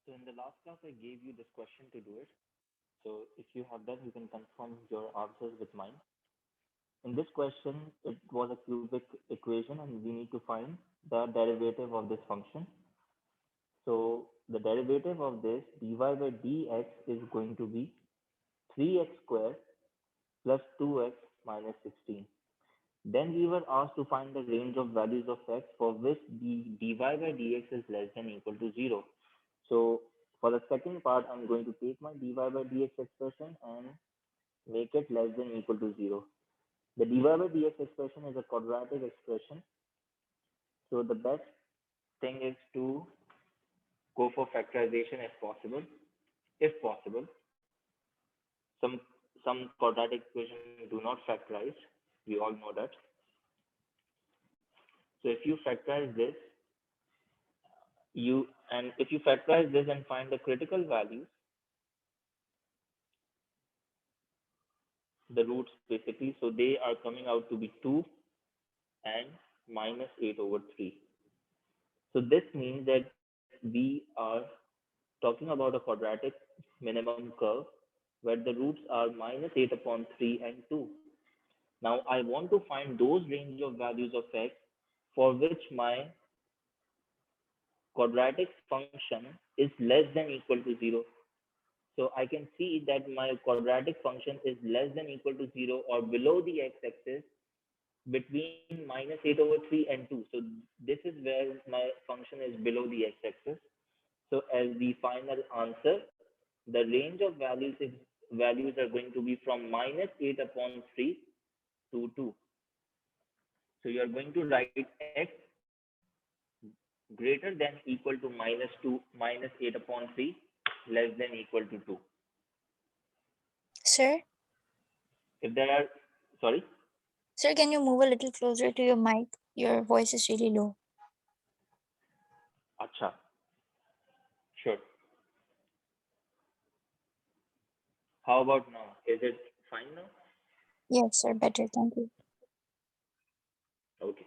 So in the last class, I gave you this question to do it. So if you have done, you can confirm your answers with mine. In this question, it was a cubic equation and we need to find the derivative of this function. So the derivative of this dy by dx is going to be 3x squared plus 2x minus 16. Then we were asked to find the range of values of x for which the dy by dx is less than equal to 0. So for the second part, I'm going to take my dy by dx expression and make it less than equal to 0. The dy by dx expression is a quadratic expression. So the best thing is to go for factorization if possible. If possible, some some quadratic equations do not factorize. We all know that. So if you factorize this, if you factorize this and find the critical values, the roots basically, so they are coming out to be 2 and minus 8 over 3. So this means that we are talking about a quadratic minimum curve where the roots are minus 8 upon 3 and 2. Now I want to find those range of values of x for which my quadratic function is less than equal to 0. So I can see that my quadratic function is less than equal to 0 or below the x-axis between minus 8 over 3 and 2. So this is where my function is below the x-axis. So as the final answer, the range of values are going to be from minus 8 upon 3 to 2. So you are going to write x greater than equal to minus 2 minus 8 upon 3 less than equal to 2. Sir? If there are, sorry, Sir, can you move a little closer to your mic? Your voice is really low. acha, sure. How about now? Is it fine now? Yes, sir, better. Thank you. Okay.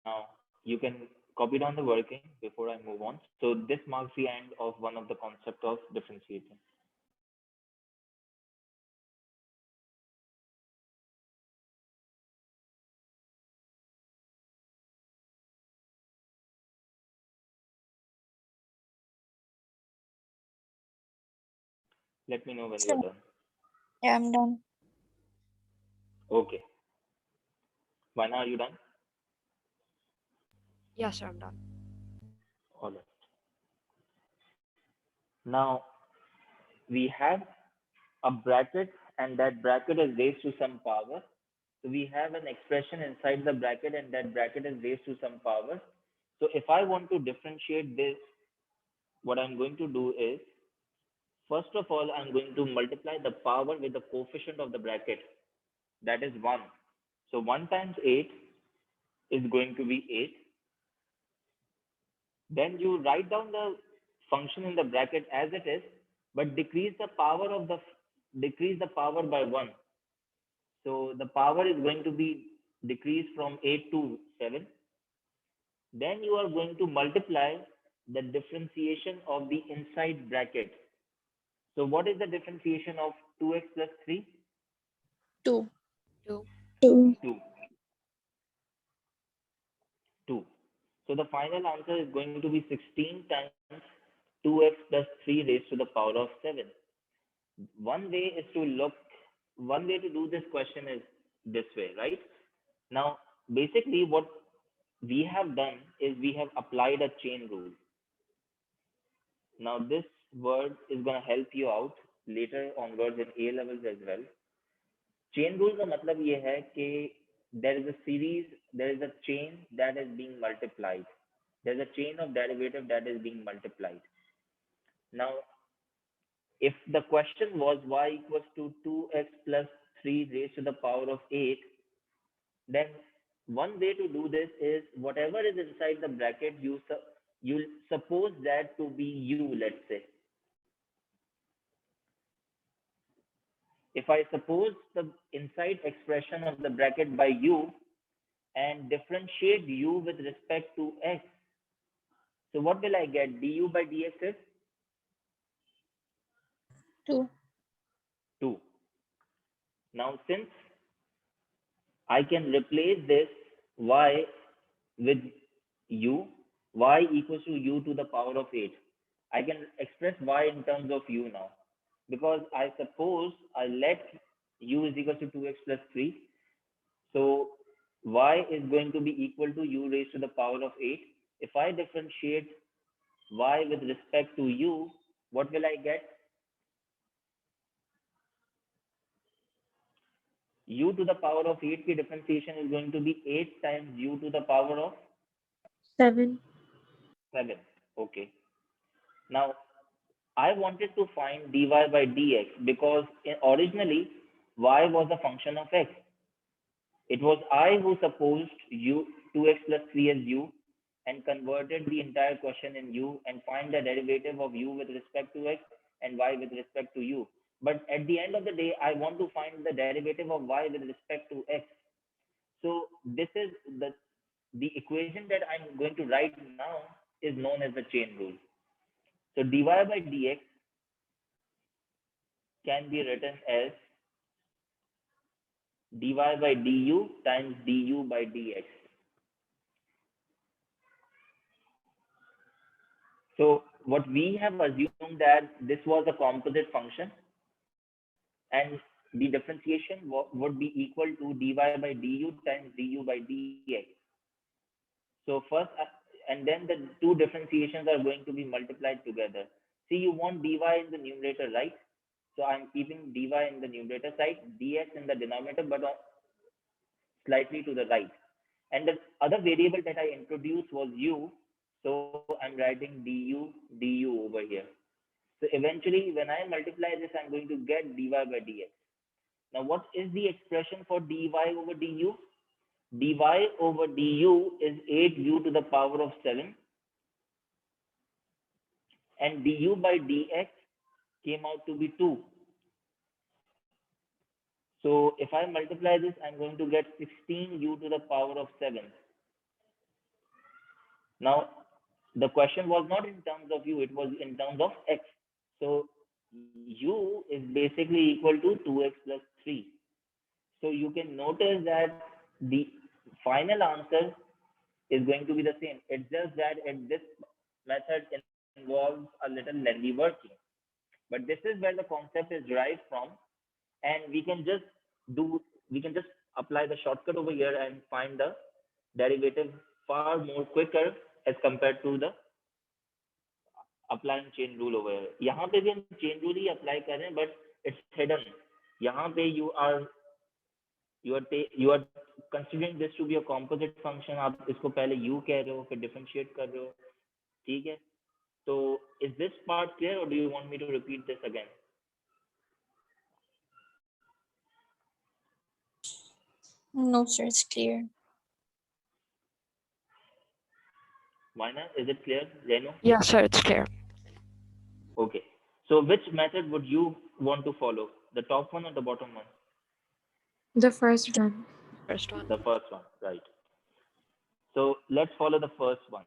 Now you can copy down the working before I move on. So this marks the end of one of the concept of differentiating. Let me know when Sir, you're done. yeah, I'm done. Okay. By now, are you done? Yes, sir, I'm done. All right. Now we have a bracket and that bracket is raised to some power. So we have an expression inside the bracket and that bracket is raised to some power. So if I want to differentiate this, what I'm going to do is, first of all, I'm going to multiply the power with the coefficient of the bracket. That is 1. So 1 times 8 is going to be 8. Then you write down the function in the bracket as it is, but decrease the power by 1. So the power is going to be decreased from 8 to 7. Then you are going to multiply the differentiation of the inside bracket. So what is the differentiation of 2x plus 3? Two. 2. 2. 2. 2. So the final answer is going to be 16 times 2x plus 3 raised to the power of 7. One way is to look, one way to do this question is this way, right? Now, basically, what we have done is we have applied a chain rule. Now, this word is going to help you out later onwards in A levels as well. Chain rule का मतलब ये है कि there is a series, there is a chain that is being multiplied. There is a chain of derivative that is being multiplied. Now, if the question was y equals to 2x plus 3 raised to the power of 8, then one way to do this is whatever is inside the bracket, you suppose that to be u, let's say. If I suppose the inside expression of the bracket by u and differentiate u with respect to x, So what will I get? Du by dx is 2. 2. Now, since I can replace this y with u, y equals to u to the power of 8. I can express y in terms of u now, because I suppose I let u is equal to 2x plus 3. So y is going to be equal to u raised to the power of 8. If I differentiate y with respect to u, what will I get? U to the power of 8 की differentiation is going to be 8 times u to the power of 7. 7. Okay. Now, I wanted to find dy by dx because originally y was a function of x. It was I who supposed u 2x plus 3 as u and converted the entire question in u and find the derivative of u with respect to x and y with respect to u. But at the end of the day, I want to find the derivative of y with respect to x. So this is the equation that I'm going to write now is known as the chain rule. So dy by dx can be written as dy by du times du by dx. So what we have assumed that this was a composite function and the differentiation would be equal to dy by du times du by dx. So first, and then the two differentiations are going to be multiplied together. See, you want dy in the numerator, right? So I'm keeping dy in the numerator side, dx in the denominator, but slightly to the right. And the other variable that I introduced was u. So I'm writing du over here. So eventually, when I multiply this, I'm going to get dy by dx. Now, what is the expression for dy over du? Dy over du is 8u to the power of 7. And du by dx came out to be 2. So if I multiply this, I'm going to get 16u to the power of 7. Now, the question was not in terms of u, it was in terms of x. So u is basically equal to 2x plus 3. So you can notice that the final answer is going to be the same. It's just that this method involves a little lengthy working. But this is where the concept is derived from. And we can just apply the shortcut over here and find the derivative far more quicker as compared to the applying chain rule over here. यहाँ पे भी हम chain rule ही apply कर रहे हैं, but it's hidden. यहाँ पे you are considering this to be a composite function. आप इसको पहले u कह रहे हो, फिर differentiate कर रहे हो, ठीक है? So is this part clear, or do you want me to repeat this again? No, sir, it's clear. Maina, is it clear? Renu? Yeah, sir, it's clear. Okay. So which method would you want to follow? The top one or the bottom one? The first one. First one. The first one, right. So let's follow the first one.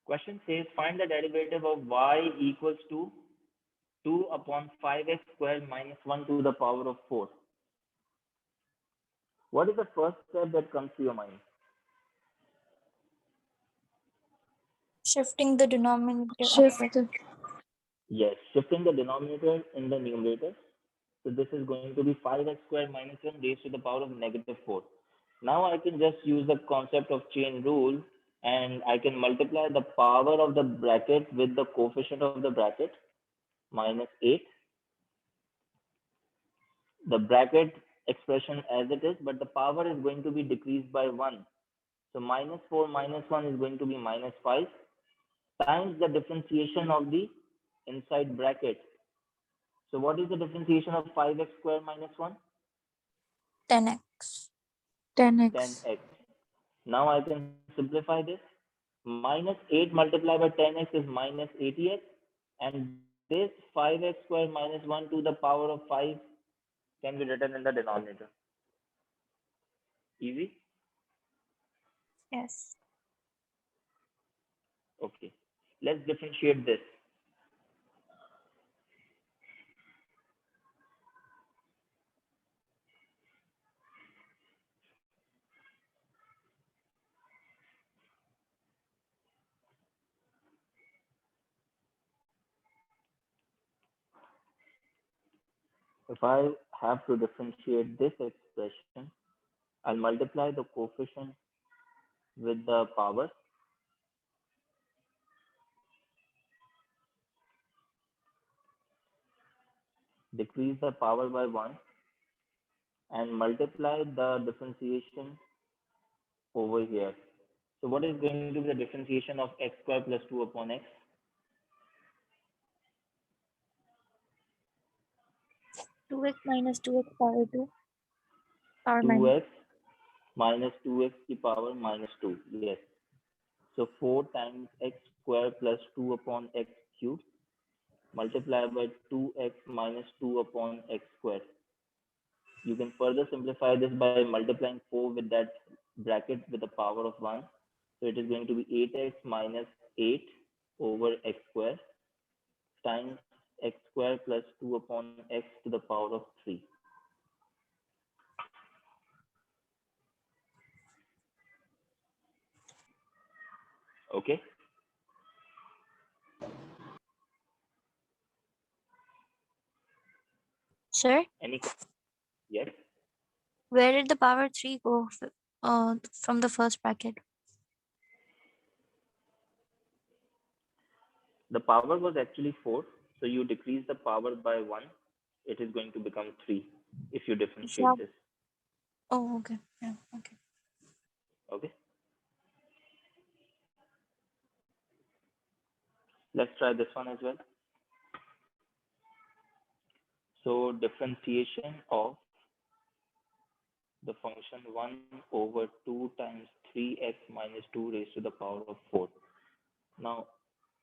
Question says, find the derivative of y equals to 2 upon 5x squared minus 1 to the power of 4. What is the first step that comes to your mind? Shifting the denominator Shift. upward. Yes, shifting the denominator in the numerator. So this is going to be 5x squared minus 1 raised to the power of negative 4. Now I can just use the concept of chain rule and I can multiply the power of the bracket with the coefficient of the bracket minus 8. The bracket expression as it is, but the power is going to be decreased by 1. So minus 4 minus 1 is going to be minus 5 times the differentiation of the inside bracket. So what is the differentiation of 5x squared minus 1? 10x. 10x. 10x. Now I can simplify this. Minus 8 multiplied by 10x is minus 80x. And this 5x squared minus 1 to the power of 5 can be written in the denominator. Easy? Yes. Let's differentiate this. If I have to differentiate this expression, I'll multiply the coefficient with the power, decrease the power by 1, and multiply the differentiation over here. So what is going to be the differentiation of x squared plus 2 upon x? 2x minus 2x power 2. Power 2x minus 2x to the power minus 2. Yes. So 4 times x squared plus 2 upon x cubed multiplied by 2x minus 2 upon x squared. You can further simplify this by multiplying 4 with that bracket with the power of 1. So it is going to be 8x minus 8 over x squared times x squared plus 2 upon x to the power of 3. Okay. Sir, Any? Yes. where did the power 3 go from the first bracket? The power was actually 4. So you decrease the power by 1. It is going to become 3 if you differentiate this. Oh, okay. Yeah, okay. Okay. Let's try this one as well. So differentiation of the function 1 over 2 times 3x minus 2 raised to the power of 4. Now,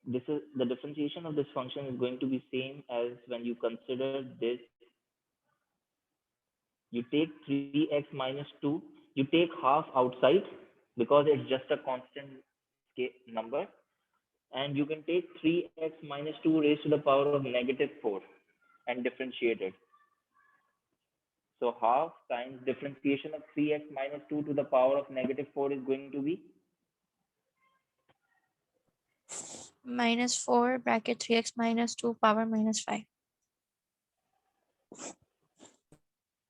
this is the differentiation of this function is going to be same as when you consider this. You take 3x minus 2, you take half outside because it's just a constant number, and you can take 3x minus 2 raised to the power of negative 4 and differentiate it. So half times differentiation of 3x minus 2 to the power of negative 4 is going to be Minus 4 bracket 3x minus 2 power minus 5.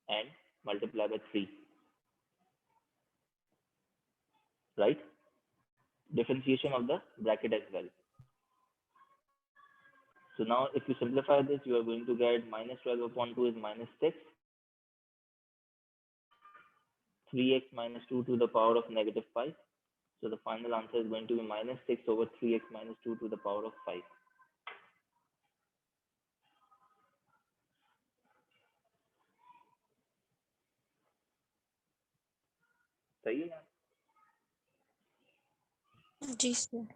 and multiply by 3. Right? Differentiation of the bracket as well. So now if you simplify this, you are going to get minus 12 upon 2 is minus 6. 3x minus 2 to the power of negative 5. So the final answer is going to be minus 6 over 3x minus 2 to the power of 5. सही है यार? जी sir.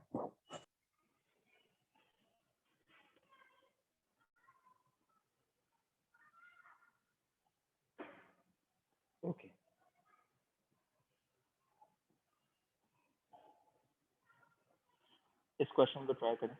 Okay. इस question को try करें.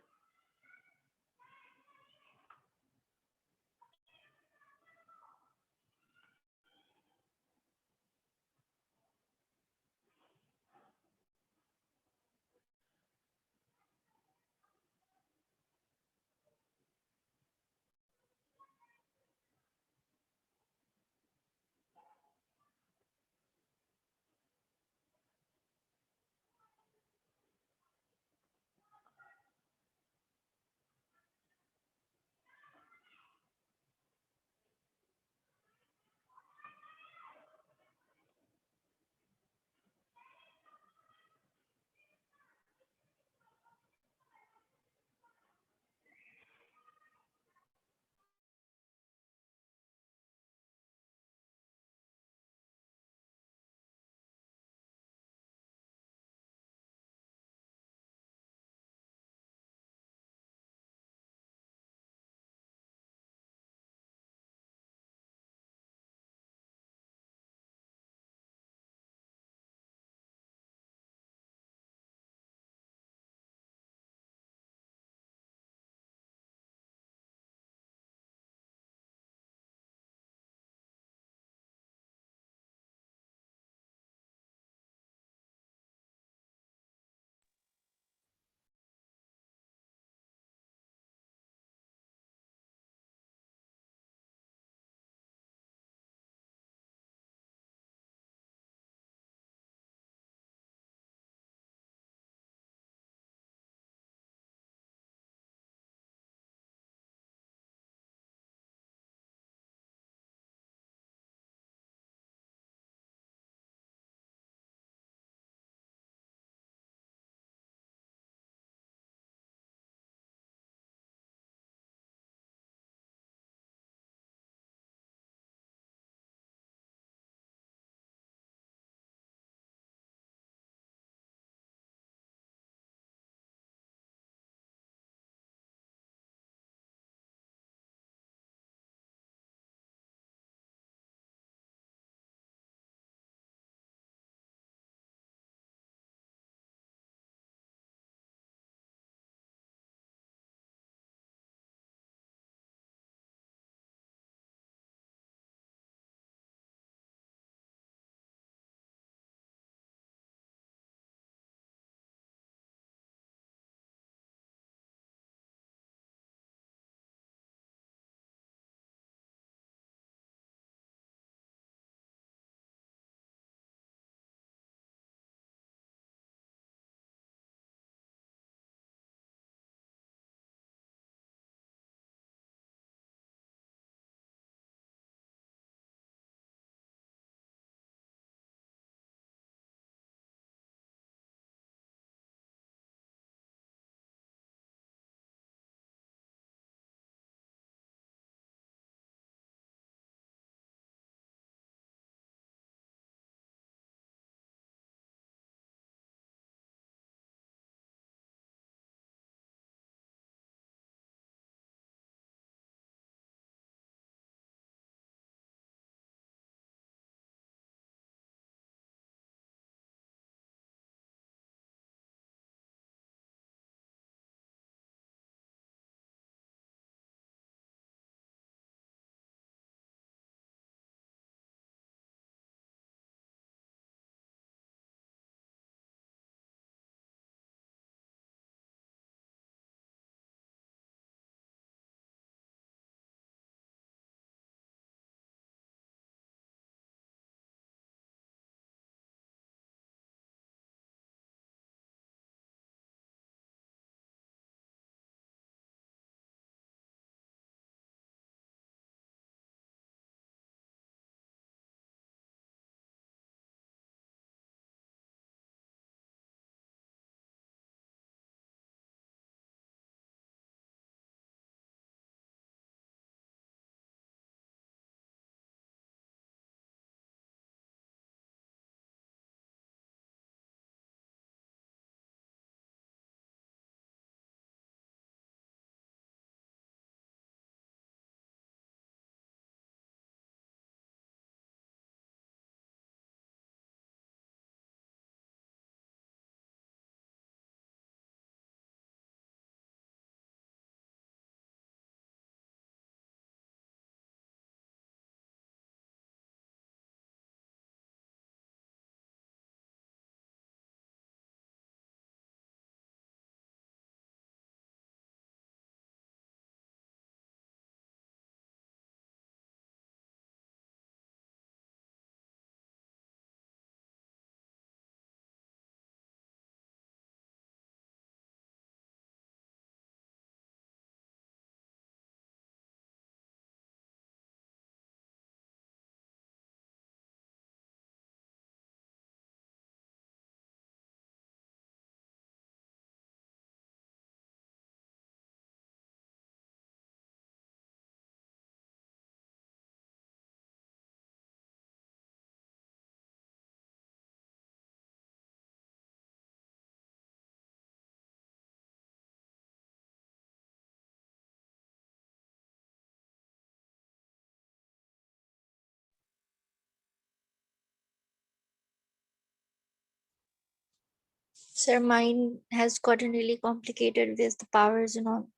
Sir, mine has gotten really complicated with the powers and all.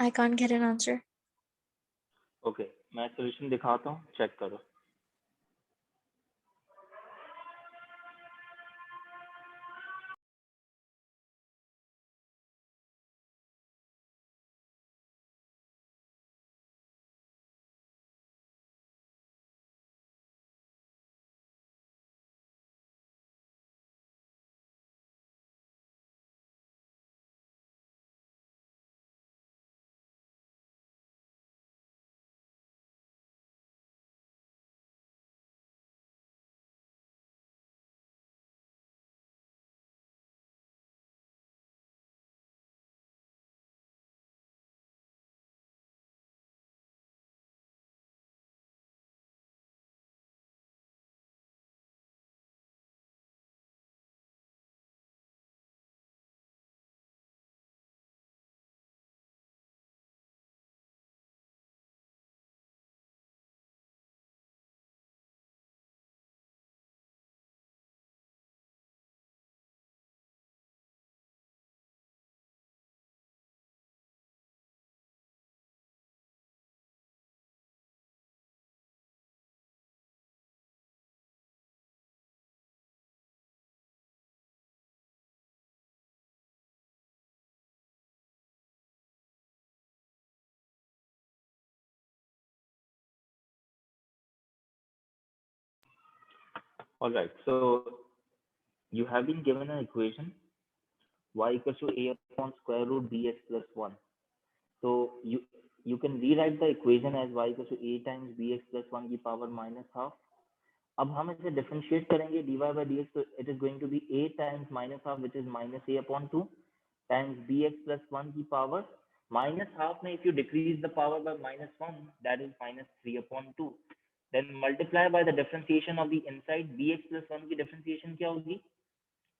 I can't get an answer. Okay मैं solution दिखाता हूँ, check करो. All right, so you have been given an equation y equals to a upon square root bx plus 1. So you can rewrite the equation as y equals to a times bx plus 1 की power minus half. अब हम इसे differentiate करेंगे dy by dx, तो it is going to be a times minus half, which is minus a upon 2 times bx plus 1 की power minus half में if you decrease the power by minus 1, that is minus 3 upon 2. Then multiply by the differentiation of the inside. Bx plus 1 की differentiation क्या होगी?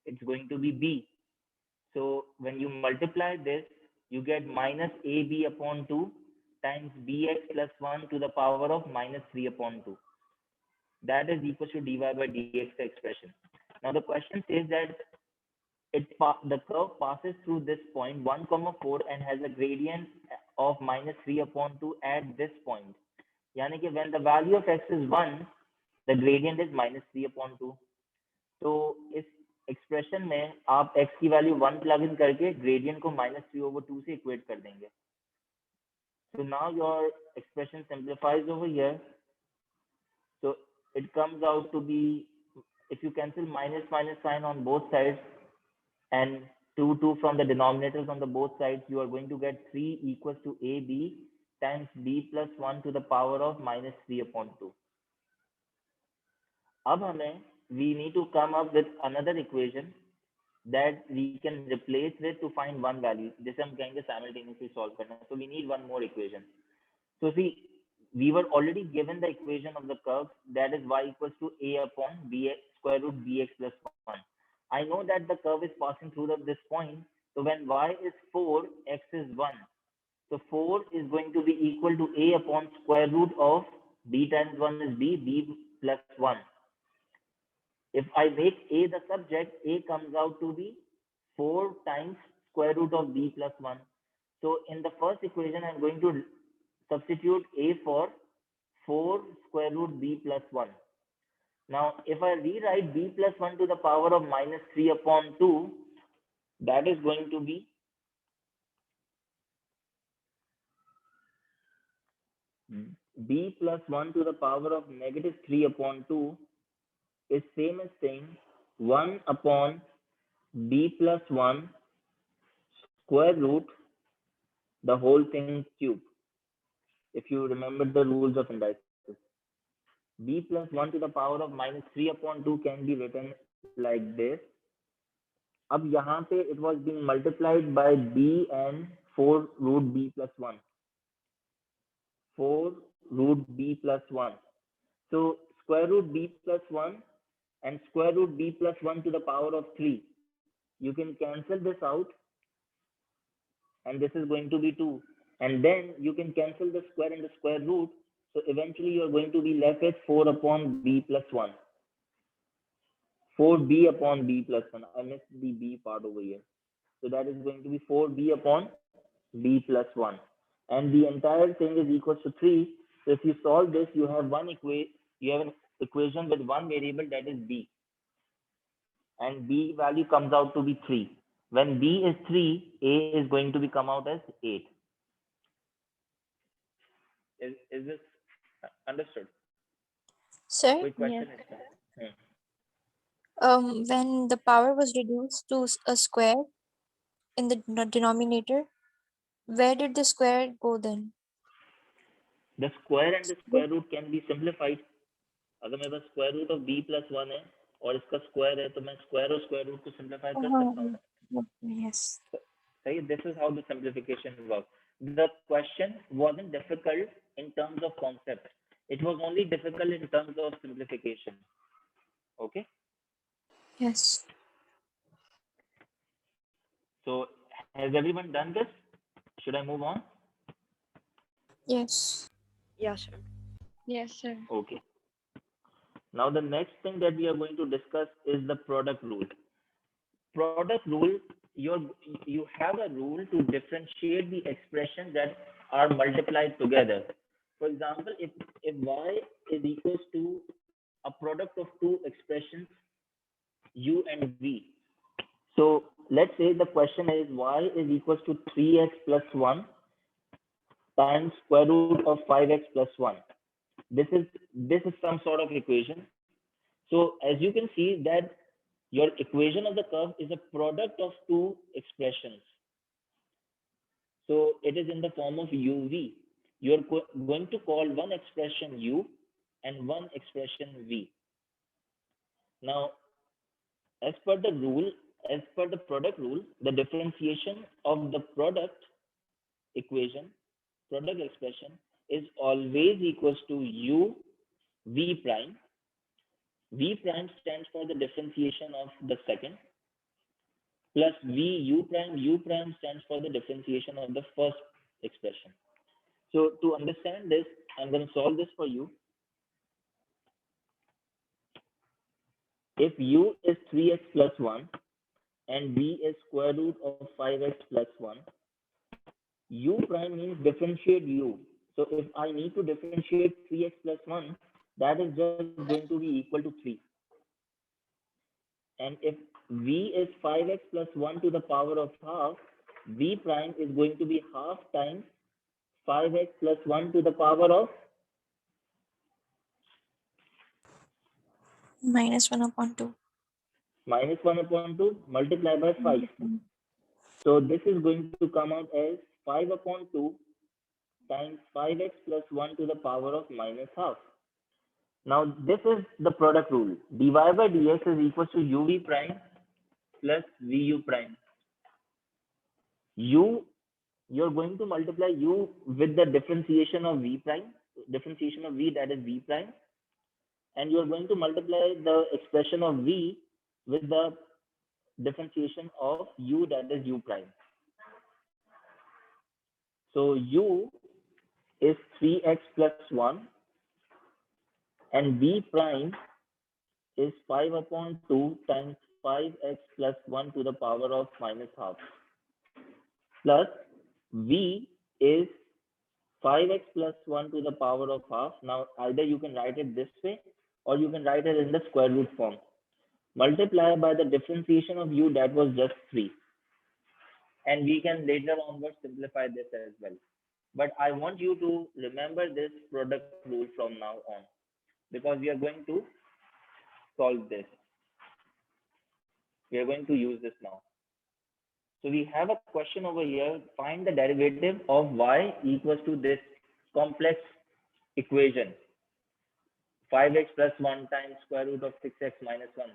It's going to be b. So when you multiply this, you get minus ab upon 2 times bx plus 1 to the power of minus 3 upon 2. That is equal to dy by dx expression. Now the question says that the curve passes through this point 1 comma 4 and has a gradient of minus 3 upon 2 at this point. यानी कि when the value of x is 1, the gradient is minus 3 upon 2. तो इस expression में आप x की value 1 plug in करके gradient को minus 3 over 2 से इक्वेट कर देंगे. So now your expression simplifies over here. So it comes out to be, if you cancel minus sign on both sides and 2 from the denominators on the both sides, you are going to get 3 equals to ab times b plus 1 to the power of minus 3 upon 2. अब हमें we need to come up with another equation that we can replace with to find one value. जिसे हम कहेंगे simultaneously solve करना. So we need one more equation. So see, we were already given the equation of the curve, that is y equals to a upon bx square root bx plus 1. I know that the curve is passing through this point. So when y is 4, x is 1. So 4 is going to be equal to a upon square root of b times 1 is b plus 1. If I make a the subject, a comes out to be 4 times square root of b plus 1. So in the first equation, I'm going to substitute a for 4 square root b plus 1. Now, if I rewrite b plus 1 to the power of minus 3 upon 2, that is going to be b plus 1 to the power of negative 3 upon 2 is same as saying 1 upon b plus 1 square root the whole thing cube. If you remember the rules of indices, b plus 1 to the power of minus 3 upon 2 can be written like this. अब यहाँ पे it was being multiplied by b and 4 root b plus 1. 4 root b plus 1. So square root b plus 1 and square root b plus 1 to the power of 3. You can cancel this out, and this is going to be 2. And then you can cancel the square and the square root. So eventually you are going to be left with 4 upon b plus 1. 4b upon b plus 1. I missed the b part over here. So that is going to be 4b upon b plus 1. And the entire thing is equals to 3. So if you solve this, you have you have an equation with one variable, that is b. And b value comes out to be 3. When b is 3, a is going to be come out as 8. Is this understood? Sir, Quick question is that. when the power was reduced to a square in the denominator, where did the square go then? The square and the square root can be simplified. अगर मेरे पास square root of b plus 1 है और इसका square है, तो मैं square और square root को simplify कर सकता हूँ. Yes. So this is how the simplification works. The question wasn't difficult in terms of concept. It was only difficult in terms of simplification. Okay. Yes. So has everyone done this? Should I move on? Yes. Yes, sir. Yes, sir. Okay. Now the next thing that we are going to discuss is the product rule. Product rule, you have a rule to differentiate the expressions that are multiplied together. For example, if y is equals to a product of two expressions u and v. So let's say the question is y is equals to 3x plus 1 times square root of 5x plus 1. This is some sort of equation. So as you can see that your equation of the curve is a product of two expressions. So it is in the form of uv. You're going to call one expression u and one expression v. Now, as per the product rule, the differentiation of the product equation, product expression, is always equals to u v prime. V prime stands for the differentiation of the second, plus v u prime stands for the differentiation of the first expression. So to understand this, I'm going to solve this for you. If u is 3x plus 1 and v is square root of 5x plus 1, u prime means differentiate u. So if I need to differentiate 3x plus 1, that is just going to be equal to 3. And if v is 5x plus 1 to the power of half, v prime is going to be half times 5x plus 1 to the power of Minus 1 upon 2. minus 1 upon 2 multiplied by 5. So this is going to come out as 5 upon 2 times 5x plus 1 to the power of minus half. Now this is the product rule. dy by dx is equals to uv prime plus vu prime. You're going to multiply u with the differentiation of v prime, differentiation of v, that is v prime, and you're going to multiply the expression of v with the differentiation of u, that is u prime. So u is 3x plus 1 and v prime is 5 upon 2 times 5x plus 1 to the power of minus half, plus v is 5x plus 1 to the power of half. Now either you can write it this way or you can write it in the square root form. Multiply by the differentiation of u, that was just 3. And we can later onwards simplify this as well. But I want you to remember this product rule from now on, because we are going to solve this. We are going to use this now. So we have a question over here. Find the derivative of y equals to this complex equation. 5x plus 1 times square root of 6x minus 1.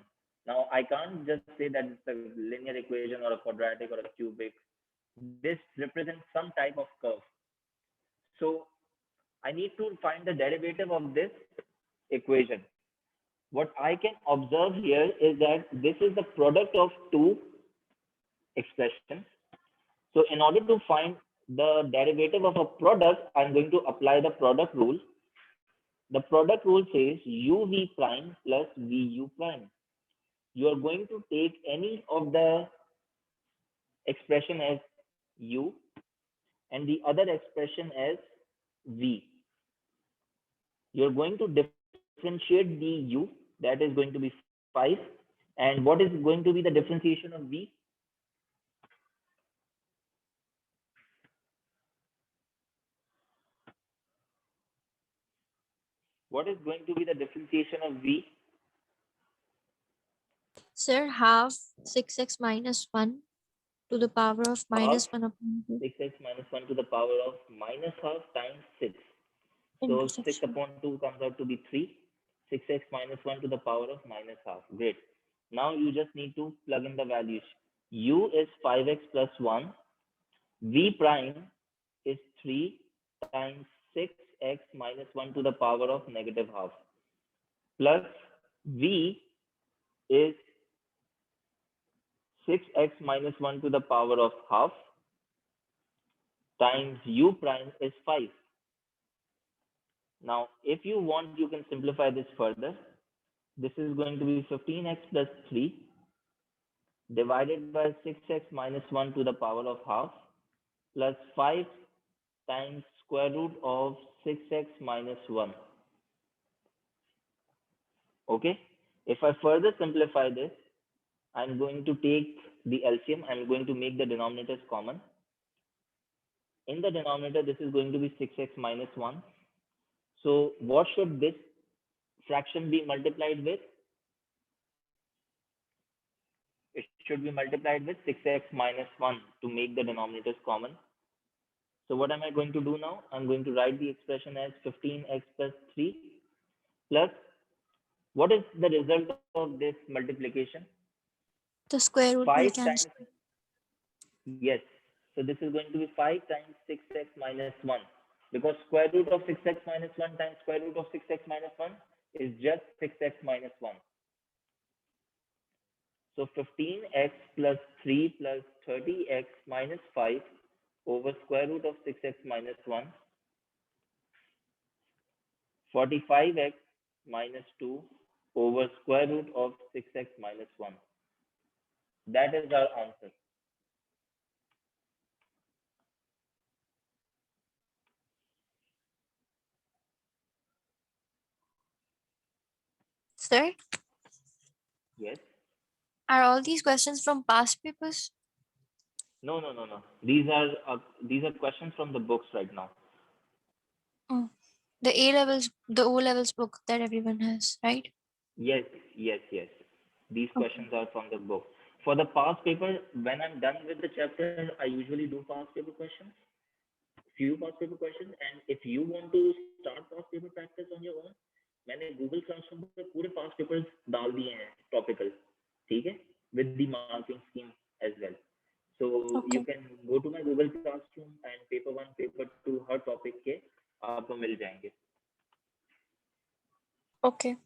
Now, I can't just say that it's a linear equation or a quadratic or a cubic. This represents some type of curve. So I need to find the derivative of this equation. What I can observe here is that this is the product of two expressions. So in order to find the derivative of a product, I'm going to apply the product rule. The product rule says uv prime plus vu prime. you are going to take any of the expression as u and the other expression as v. You're going to differentiate the u, that is going to be 5. And what is going to be the differentiation of v? What is going to be the differentiation of v? Sir, half 6x minus 1 to the power of Half minus 1 upon 2 6x minus 1 to the power of minus half times 6. into So 6 6. upon 2 comes out to be 3. 6x minus 1 to the power of minus half. Great. Now you just need to plug in the values. U is 5x plus 1. V prime is 3 times 6x minus 1 to the power of negative half. Plus V is 6x minus 1 to the power of half times U prime is 5. Now, if you want, you can simplify this further. This is going to be 15x plus 3 divided by 6x minus 1 to the power of half plus 5 times square root of 6x minus 1. Okay? If I further simplify this, I'm going to take the LCM. I'm going to make the denominators common. In the denominator, this is going to be 6x minus 1. So what should this fraction be multiplied with? It should be multiplied with 6x minus 1 to make the denominators common. So what am I going to do now? I'm going to write the expression as 15x plus 3 plus, what is the result of this multiplication? The square root will 5 cancel. times, yes. So this is going to be 5 times 6x minus 1, because square root of 6x minus 1 times square root of 6x minus 1 is just 6x minus 1. So 15x plus 3 plus 30x minus 5 over square root of 6x minus 1, 45x minus 2 over square root of 6x minus 1. That is our answer. Sir, Yes? are all these questions from past papers? No, no, no, no. These are questions from the books right now. Oh, the O levels book that everyone has, right? Yes, yes, yes. These Okay. questions are from the book. For the past paper, when I'm done with the chapter, I usually do past paper questions, few past paper questions, and if you want to start past paper practice on your own, मैंने Google Classroom पे पूरे past papers डाल दिए हैं topical, ठीक है, with the marking scheme as well. So you Okay. can go to my Google Classroom and paper 1, paper 2 her topic के आपको मिल जाएंगे. Okay.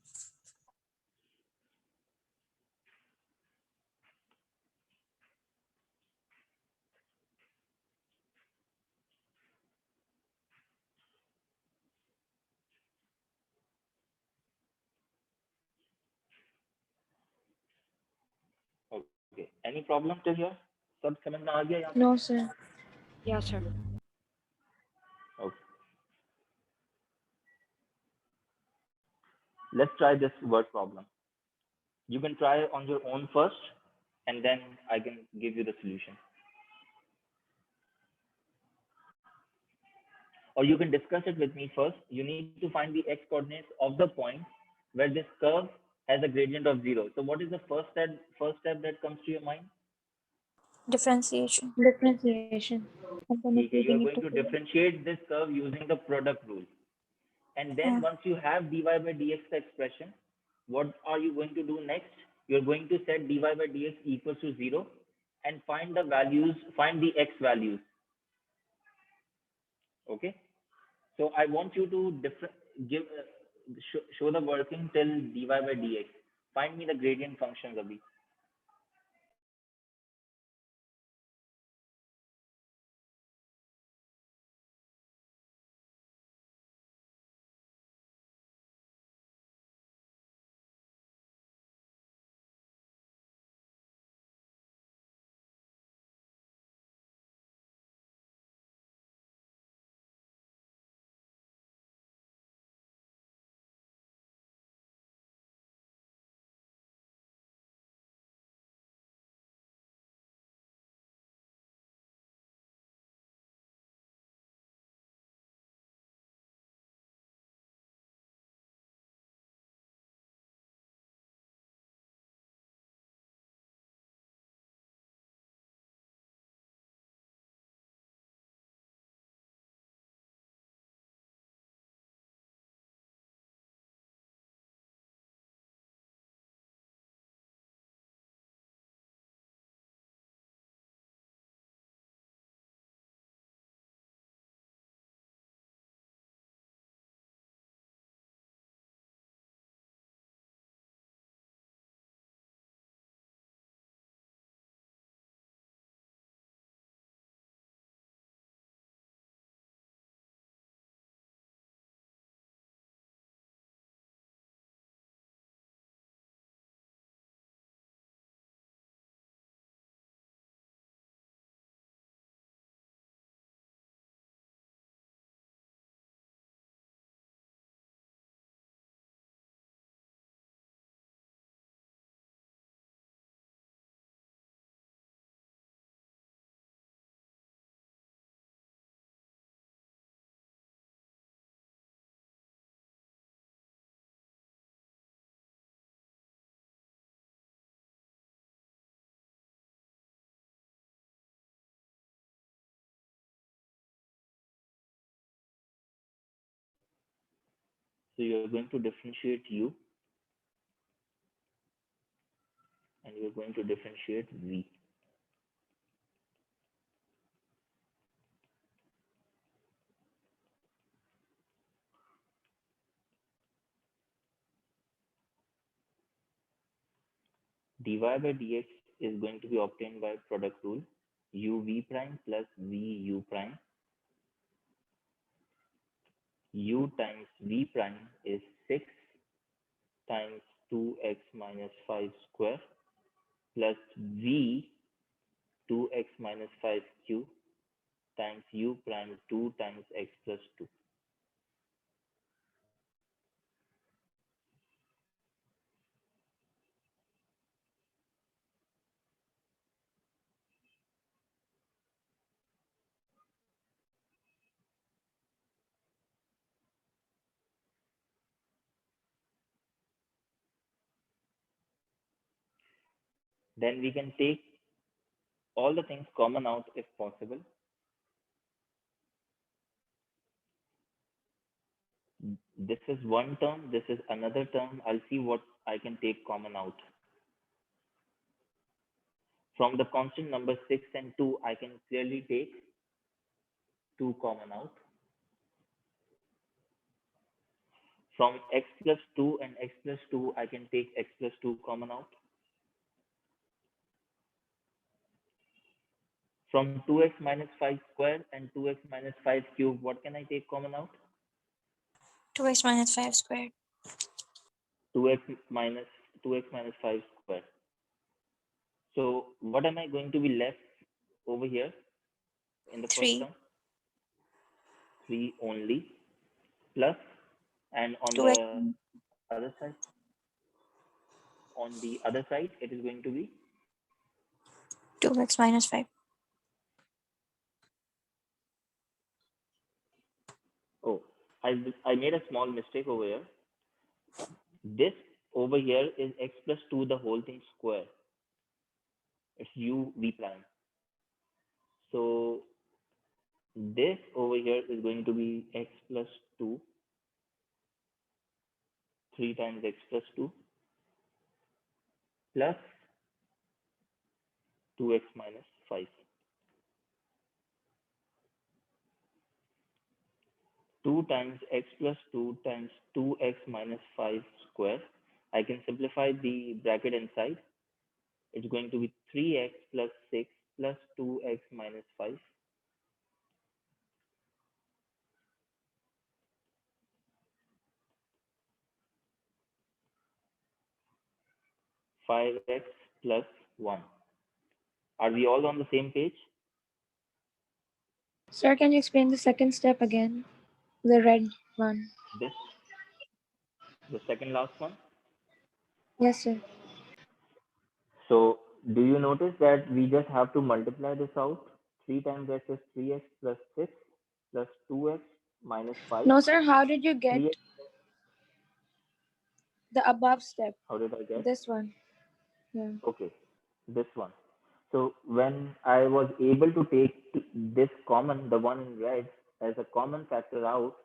Okay. Any problem till here? सब समझ में आ गया यहाँ पे? No, sir. Yes, sir. Okay. Let's try this word problem. You can try on your own first, and then I can give you the solution. Or you can discuss it with me first. You need to find the x coordinates of the point where this curve has a gradient of 0. So what is the first step that comes to your mind? Differentiation. Differentiation. And then Okay, you are equating it going to to differentiate this curve using the product rule. And then Yeah. once you have dy by dx expression, what are you going to do next? You're going to set dy by dx equals to 0 and find the values, find the x values. Okay. So I want you to show the working till dy by dx. Find me the gradient functions, Abhi. So you're going to differentiate u and you're going to differentiate v. Dy by dx is going to be obtained by product rule uv prime plus vu prime. U times v prime is 6 times 2x minus 5 square plus v 2x minus 5 cube times u prime 2 times x plus 2. Then we can take all the things common out if possible. This is one term, this is another term. I'll see what I can take common out. From the constant number 6 and 2, I can clearly take 2 common out. From x plus 2 and x plus 2, I can take x plus 2 common out. From 2x minus 5 square and 2x minus 5 cube, what can I take common out? 2x minus 5 squared. 2x minus 5 square. So what am I going to be left over here in the first 3. term? 3 only plus, and on 2x, the other side, it is going to be 2x minus 5. oh, I made a small mistake over here. This over here is x plus 2 the whole thing square. It's u v prime. So this over here is going to be x plus 2, 3 times x plus 2 plus 2x minus 5. 2 times x plus 2 times 2x minus 5 square. I can simplify the bracket inside. It's going to be 3x plus 6 plus 2x minus 5. 5x plus 1. Are we all on the same page? Sir, can you explain the second step again? The red one. This, the second last one. Yes, sir. So do you notice that we just have to multiply this out? 3 times x is 3x plus 6 plus 2x minus 5. No, sir. How did you get 3x, the above step? how did I get? This one. Yeah. Okay, this one. So when I was able to take this common, the one in red, as a common factor out,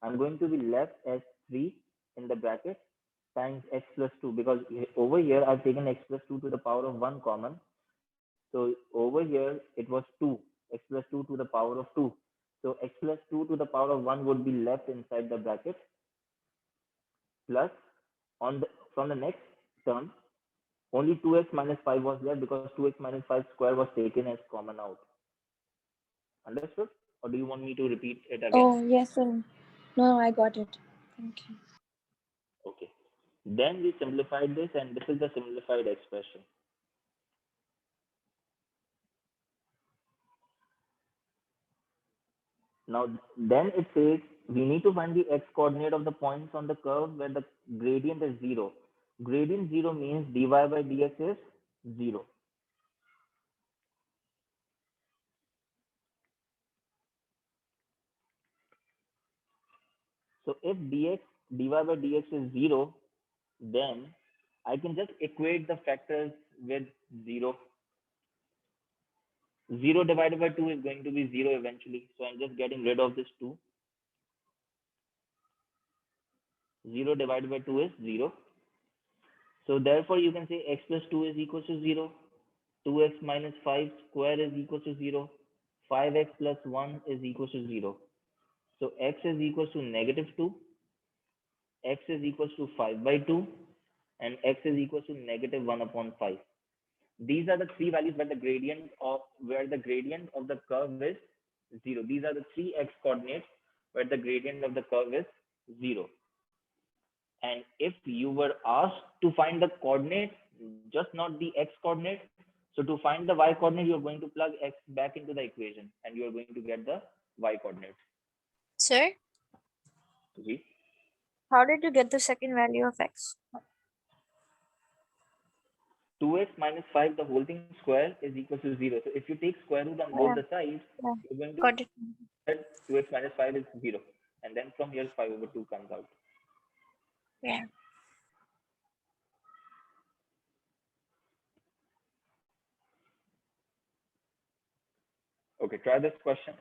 I'm going to be left as 3 in the bracket times x plus 2, because over here I've taken x plus 2 to the power of 1 common. So over here it was 2, x plus 2 to the power of 2. So x plus 2 to the power of 1 would be left inside the bracket, plus on the from the next term only 2x minus 5 was left because 2x minus 5 square was taken as common out. Understood? Or do you want me to repeat it again? Oh, yes, sir. No, I got it. Thank you. Okay. Then we simplified this, and this is the simplified expression. Now, then it says we need to find the x coordinate of the points on the curve where the gradient is 0. Gradient 0 means dy by dx is 0. So if dy by dx is 0, then I can just equate the factors with 0. 0 divided by 2 is going to be 0 eventually. So I'm just getting rid of this 2. 0 divided by 2 is 0. So therefore you can say x plus 2 is equal to 0. 2x minus 5 square is equal to 0. 5x plus 1 is equal to 0. So x is equal to negative 2, x is equal to 5 by 2, and x is equal to negative 1 upon 5. These are the three values where the gradient of the curve is 0. These are the three x coordinates where the gradient of the curve is 0. And if you were asked to find the coordinate, just not the x coordinate, so to find the y coordinate, you're going to plug x back into the equation and you're going to get the y coordinate. Sir, See? how did you get the second value of x? 2x minus 5, the whole thing square is equal to 0. So if you take square root on both Yeah, the sides, yeah, you're going to got it. get 2x minus 5 is 0. And then from here, 5 over 2 comes out. Yeah. Okay, try this question.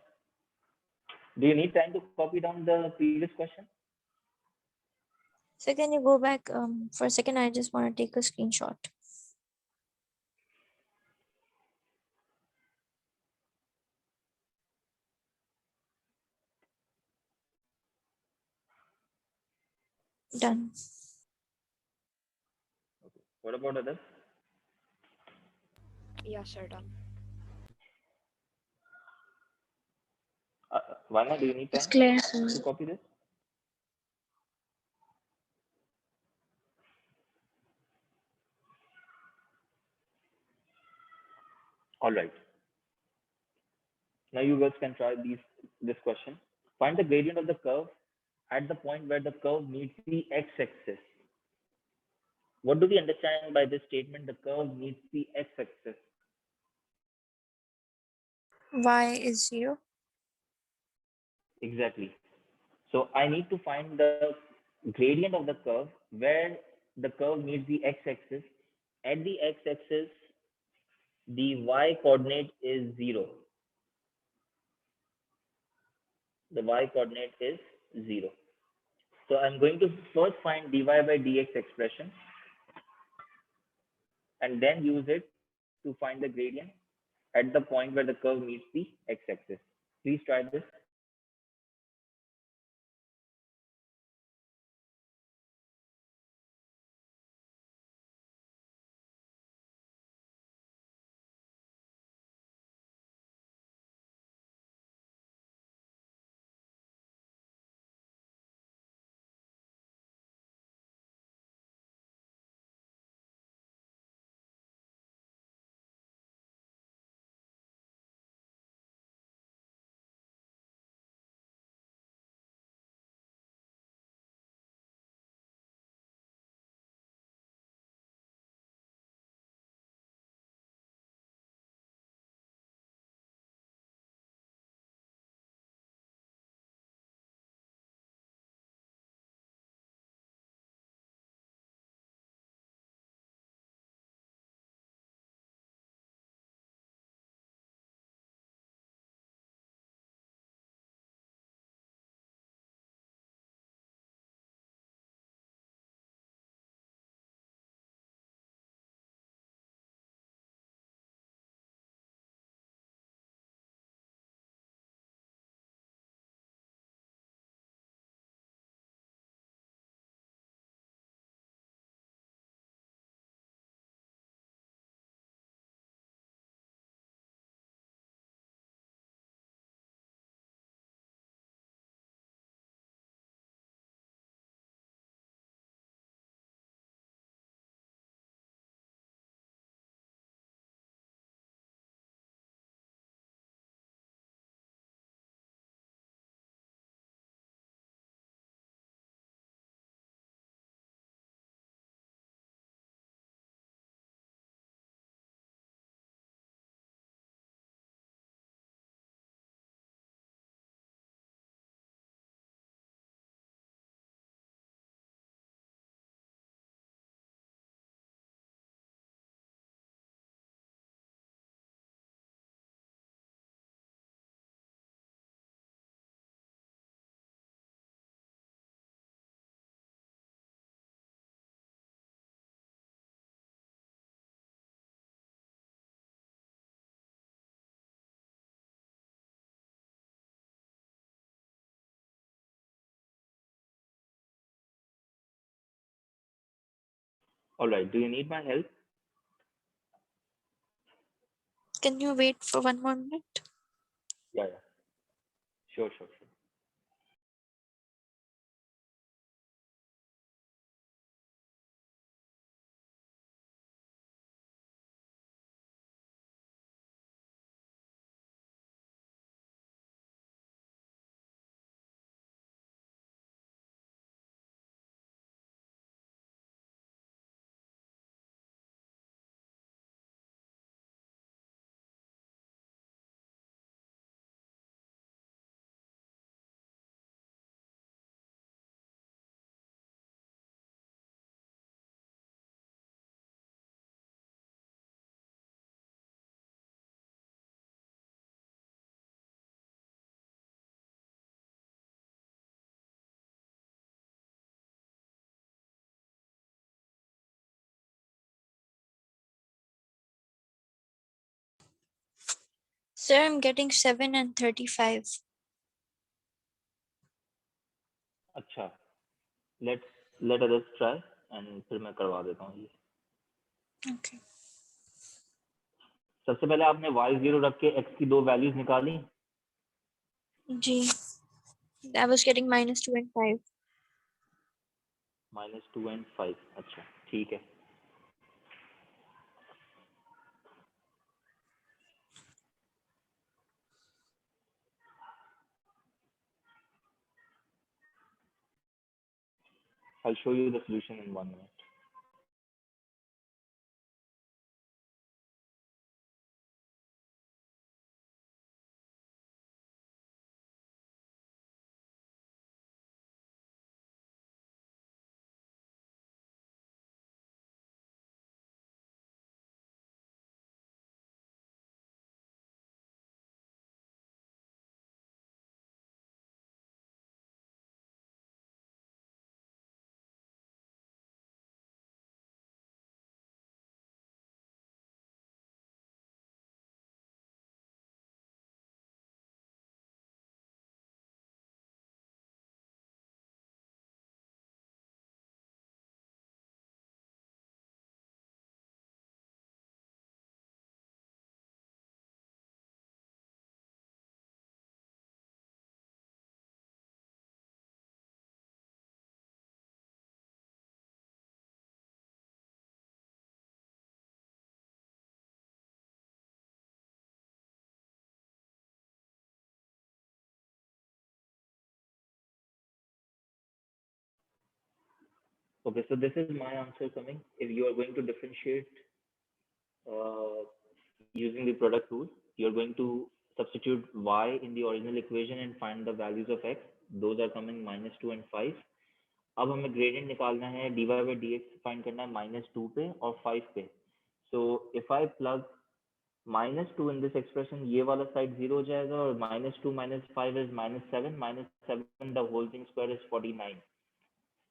Do you need time to copy down the previous question? So can you go back for a second? I just want to take a screenshot. Done. Okay. What about others? Yeah, sir, done. Vana, do you need It's time clear. to copy this? All right. Now you guys can try this question. Find the gradient of the curve at the point where the curve meets the x-axis. What do we understand by this statement? The curve meets the x-axis. Y is 0. Exactly. So I need to find the gradient of the curve where the curve meets the x-axis. At the x-axis, the y coordinate is 0. The y coordinate is 0. So I'm going to first find dy by dx expression and then use it to find the gradient at the point where the curve meets the x-axis. Please try this. All right. Do you need my help? Can you wait for 1 more minute? Yeah. Sure. Sir, I'm getting 7 and 35. अच्छा. Let others try and फिर मैं करवा देता हूँ ये. Okay. सबसे पहले आपने y0 रख के x की दो वैल्यूज निकाली. जी. I was getting -2 and 5. -2 and 5. अच्छा, ठीक है. I'll show you the solution in 1 minute. Okay, so this is my answer coming. If you are going to differentiate using the product rule, you're going to substitute y in the original equation and find the values of x. Those are coming -2 and 5. अब हमें gradient निकालना है, dy by dx find करना है -2 पे और 5 पे. So if I plug -2 in this expression, ये वाला side 0 हो जाएगा और -2 minus 5 is -7. -7 the whole thing square is 49.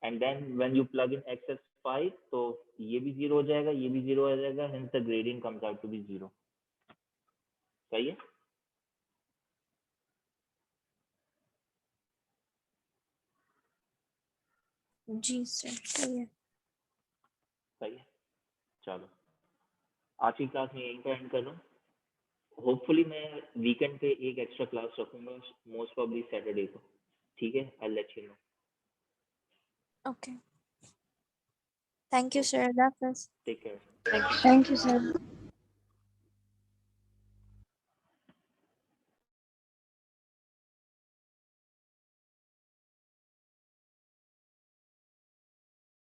And then when you plug in x as 5, तो ये भी 0 हो जाएगा, ये भी 0 हो जाएगा, hence the gradient comes out to be 0. सही है? जी सर, सही है. सही है. चलो, आज की क्लास में यहीं पे एंड कर रहा हूँ. होपफुली मैं वीकेंड पे एक एक्स्ट्रा क्लास रखूंगा, मोस्ट प्रॉब्ली सैटरडे को. ठीक है? I let you know. Okay. Thank you, sir. Allah Hafiz. Take care. Thank you, sir.